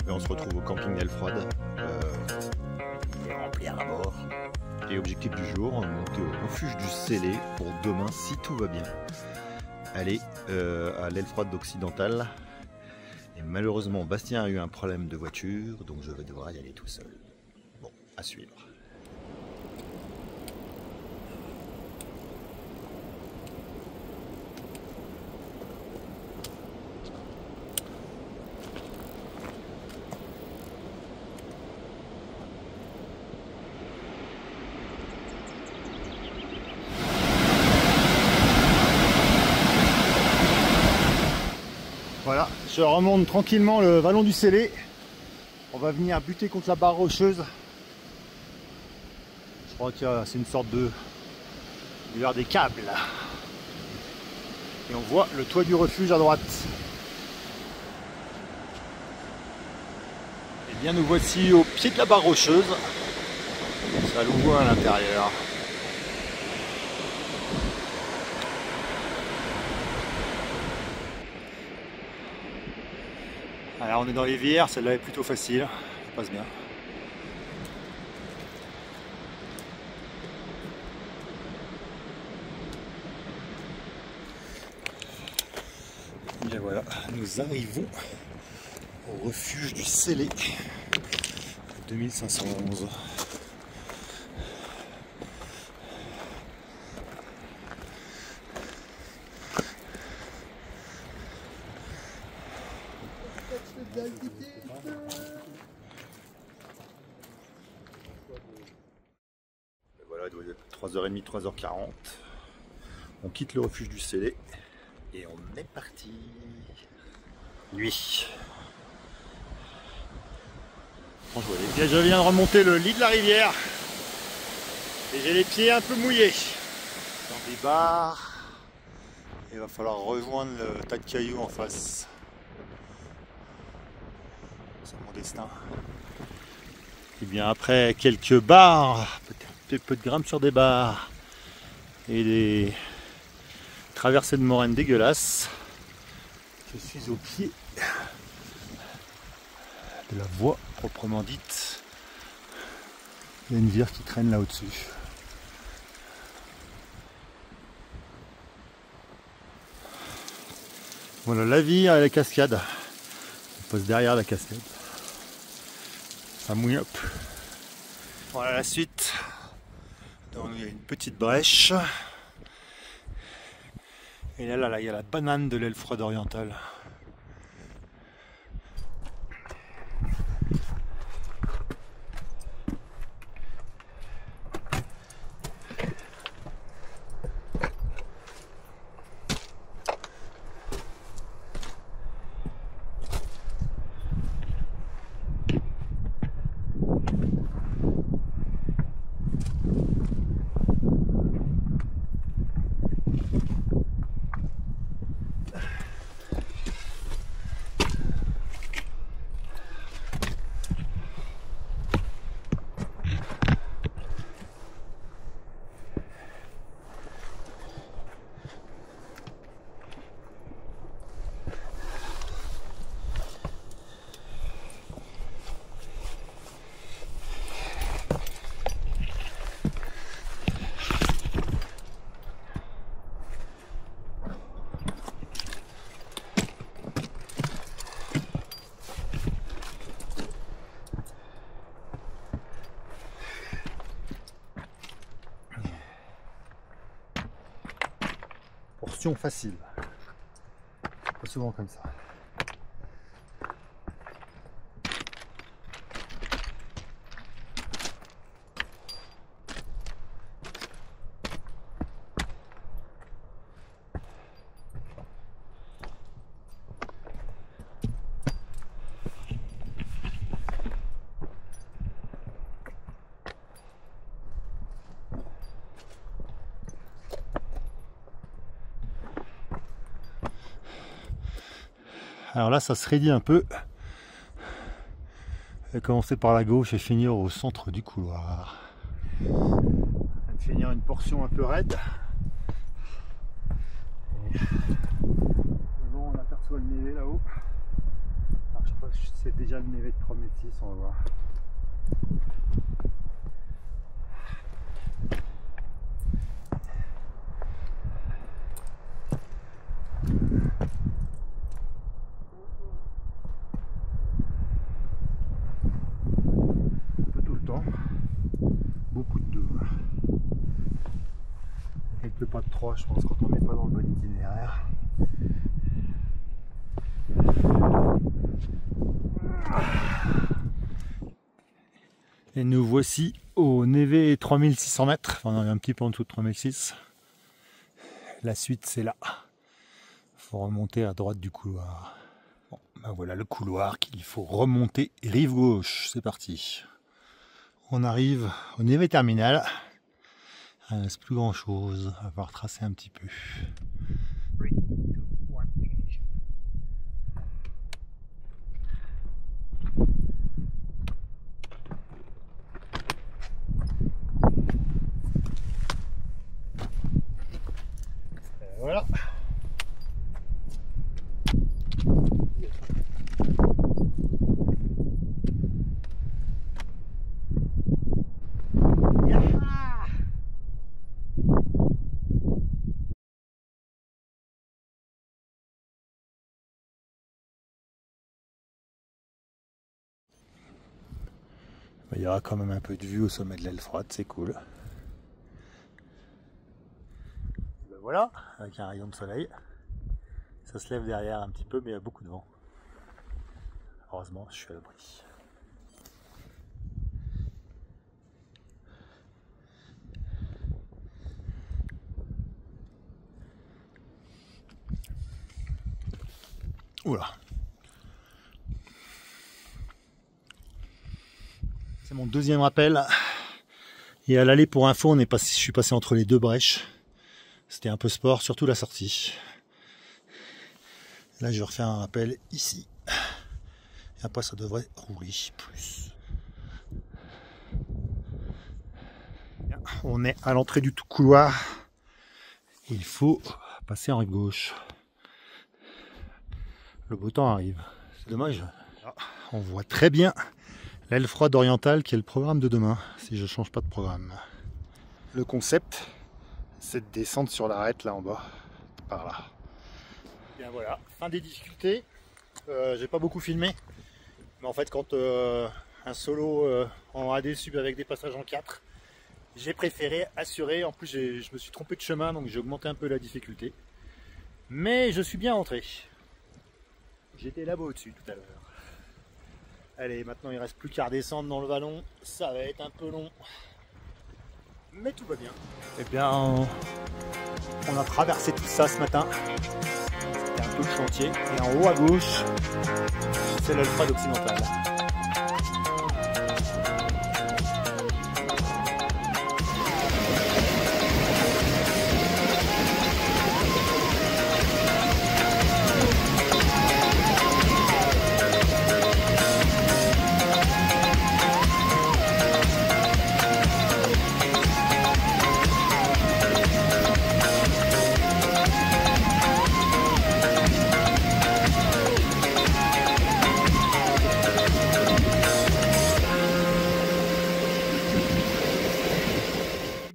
Et on se retrouve au camping Elfroide. Il est rempli à bord. Et objectif du jour, monter au refuge du Célé pour demain si tout va bien. Aller à l'Elfroide occidentale. Et malheureusement, Bastien a eu un problème de voiture, donc je vais devoir y aller tout seul. Bon, à suivre. Voilà, je remonte tranquillement le vallon du Célé. On va venir buter contre la barre rocheuse. Je crois que c'est une sorte de lueur des câbles. Et on voit le toit du refuge à droite. Et bien nous voici au pied de la barre rocheuse. Ça l'ouvre à l'intérieur. Alors on est dans les rivières, celle-là est plutôt facile, ça passe bien. Et bien voilà, nous arrivons au refuge du Célé, 2511. Et voilà, il doit être 3h30, 3h40. On quitte le refuge du Célé et on est parti. Nuit. Et je viens de remonter le lit de la rivière et j'ai les pieds un peu mouillés dans des barres. Il va falloir rejoindre le tas de cailloux en face. C'est mon destin. Et bien après quelques barres, peut-être peu de grimpe sur des barres et des traversées de moraines dégueulasses, je suis au pied de la voie proprement dite. Il y a une vire qui traîne là au-dessus. Voilà la vire et la cascade. On passe derrière la cascade. Ça mouille up. Voilà la suite. Donc il y a une petite brèche. Et là, il y a la banane de l'Elfroide orientale. Portion facile. Pas souvent comme ça. Alors là, ça se raidit un peu. Et commencer par la gauche et finir au centre du couloir. finir une portion un peu raide. Et devant, on aperçoit le névé là-haut. Alors, je sais pas si c'est déjà le névé de 3006, on va voir. Un peu tout le temps. Beaucoup de 2. Quelques pas de 3, je pense, quand on n'est pas dans le bon itinéraire. Et nous voici au névé 3600 mètres, enfin on est un petit peu en dessous de 3006. La suite c'est là. Il faut remonter à droite du couloir. Bon, ben voilà le couloir qu'il faut remonter rive gauche. C'est parti. On arrive au névé terminal. Il ne reste plus grand chose à part tracer un petit peu. 3, 2, 1, ignition. Voilà. Il y aura quand même un peu de vue au sommet de l'aile froide, c'est cool. Ben voilà, avec un rayon de soleil. Ça se lève derrière un petit peu, mais il y a beaucoup de vent. Heureusement, je suis à l'abri. Oula. C'est mon deuxième rappel. Et à l'aller, pour info, je suis passé entre les deux brèches. C'était un peu sport, surtout la sortie. Là, je vais refaire un rappel ici. Et après, ça devrait rouler plus. On est à l'entrée du tout couloir. Et il faut passer en rive gauche. Le beau temps arrive. C'est dommage. On voit très bien l'aile froide orientale qui est le programme de demain, si je ne change pas de programme. Le concept, c'est de descendre sur l'arête là en bas, par là. Bien voilà, fin des difficultés. J'ai pas beaucoup filmé, mais en fait quand un solo en AD sub avec des passages en 4, j'ai préféré assurer. En plus je me suis trompé de chemin, donc j'ai augmenté un peu la difficulté. Mais je suis bien rentré. J'étais là-bas au-dessus tout à l'heure. Allez, maintenant il ne reste plus qu'à redescendre dans le vallon. Ça va être un peu long. Mais tout va bien. Eh bien, on a traversé tout ça ce matin. C'était un peu le chantier. Et en haut à gauche, c'est l'aile froide occidentale.